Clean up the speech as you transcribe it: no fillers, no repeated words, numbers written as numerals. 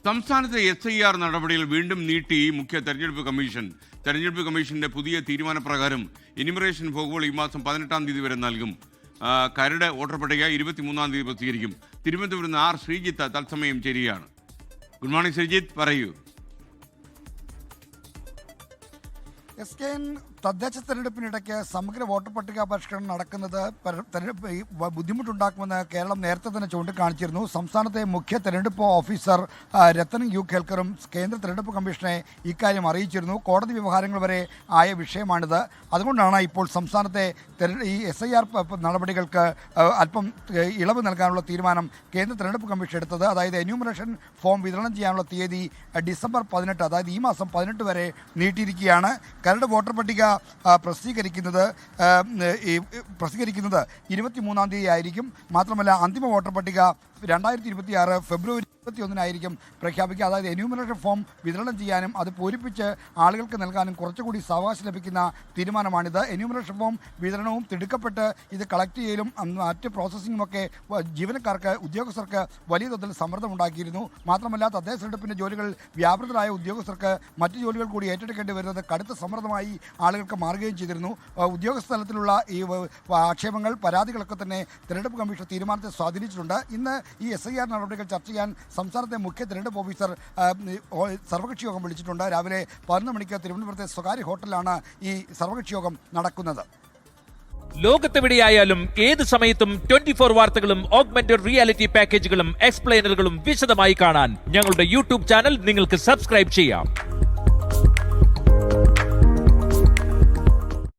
സംസ്ഥാനത്തെ SIR നടപടികൾ വീണ്ടും നീട്ടി മുഖ്യ തെരഞ്ഞെടുപ്പ് കമ്മീഷൻ. തെരഞ്ഞെടുപ്പ് കമ്മീഷന്റെ പുതിയ തീരുമാനപ്രകാരം എന്യൂമറേഷൻ ഫോമുകൾ ഈ മാസം 18-ാം തീയതി വരെ നൽകും. കരട് വോട്ടർ പട്ടിക 23-ാം തീയതി പ്രസിദ്ധീകരിക്കും. തിരുവനന്തപുരത്ത് നിന്ന് R. ശ്രീജിത്ത് തത്സമയം ചേരുകയാണ്. ഗുഡ് മോർണിംഗ് ശ്രീജിത്ത്, പറയൂ. തദ്ദേശ തെരഞ്ഞെടുപ്പിനിടയ്ക്ക് സമഗ്ര വോട്ടർ പട്ടിക പരിഷ്കരണം നടക്കുന്നത് ബുദ്ധിമുട്ടുണ്ടാക്കുമെന്ന് കേരളം നേരത്തെ തന്നെ ചൂണ്ടിക്കാണിച്ചിരുന്നു. സംസ്ഥാനത്തെ മുഖ്യ തെരഞ്ഞെടുപ്പ് ഓഫീസർ രത്തൻ യു കേൽക്കറും കേന്ദ്ര തെരഞ്ഞെടുപ്പ് കമ്മീഷനെ ഇക്കാര്യം അറിയിച്ചിരുന്നു. കോടതി വ്യവഹാരങ്ങൾ വരെ ആയ വിഷയമാണിത്. അതുകൊണ്ടാണ് ഇപ്പോൾ സംസ്ഥാനത്തെ ഈ SIR നടപടികൾക്ക് അല്പം ഇളവ് നൽകാനുള്ള തീരുമാനം കേന്ദ്ര തെരഞ്ഞെടുപ്പ് കമ്മീഷൻ എടുത്തത്. അതായത് എന്യൂമറേഷൻ ഫോം വിതരണം ചെയ്യാനുള്ള തീയതി ഡിസംബർ 18, അതായത് ഈ മാസം 18 വരെ നീട്ടിയിരിക്കുകയാണ്. കരട് വോട്ടർ പട്ടിക പ്രസിദ്ധീകരിക്കുന്നത് 23-ാം തീയതി ആയിരിക്കും. മാത്രമല്ല അന്തിമ വോട്ടർ പട്ടിക 2026 ഫെബ്രുവരി 21-നായിരിക്കും പ്രഖ്യാപിക്കുക. അതായത് എന്യൂമറേഷൻ ഫോം വിതരണം ചെയ്യാനും അത് പൂരിപ്പിച്ച് ആളുകൾക്ക് നൽകാനും കുറച്ചുകൂടി സാവകാശം ലഭിക്കുന്ന തീരുമാനമാണിത്. എന്യൂമറേഷൻ ഫോം വിതരണവും തിടുക്കപ്പെട്ട് ഇത് കളക്ട് ചെയ്യലും മറ്റ് പ്രോസസ്സിങ്ങുമൊക്കെ ജീവനക്കാർക്ക് ഉദ്യോഗസ്ഥർക്ക് വലിയ തോതിൽ സമ്മർദ്ദമുണ്ടാക്കിയിരുന്നു. മാത്രമല്ല തദ്ദേശ തെരഞ്ഞെടുപ്പിൻ്റെ ജോലികൾ വ്യാപൃതരായ ഉദ്യോഗസ്ഥർക്ക് മറ്റ് ജോലികൾ കൂടി ഏറ്റെടുക്കേണ്ടി വരുന്നത് കടുത്ത സമ്മർദ്ദമായി ആളുകൾക്ക് മാറുകയും ചെയ്തിരുന്നു. ഉദ്യോഗസ്ഥ തലത്തിലുള്ള ഈ ആക്ഷേപങ്ങൾ പരാതികളൊക്കെ തന്നെ തെരഞ്ഞെടുപ്പ് കമ്മീഷൻ തീരുമാനത്തെ സ്വാധീനിച്ചിട്ടുണ്ട്. ഇന്ന് ഈ SIR നടപടികൾ ചർച്ച ചെയ്യാൻ സംസ്ഥാനത്തെ മുഖ്യ തെരഞ്ഞെടുപ്പ് ഓഫീസർ സർവകക്ഷി യോഗം വിളിച്ചിട്ടുണ്ട്. രാവിലെ 11 മണിക്ക് തിരുവനന്തപുരത്തെ സ്വകാര്യ ഹോട്ടലിലാണ് ഈ സർവകക്ഷി യോഗം നടക്കുന്നത്. ലോകത്തെവിടെയായാലും ഏത് സമയത്തും 24 വാർത്തകളും ഓഗ്മെന്റഡ് റിയാലിറ്റി പാക്കേജുകളും എക്സ്പ്ലെയിനറുകളും വിശദമായി കാണാൻ ഞങ്ങളുടെ YouTube ചാനൽ നിങ്ങൾക്ക് സബ്സ്ക്രൈബ് ചെയ്യാം.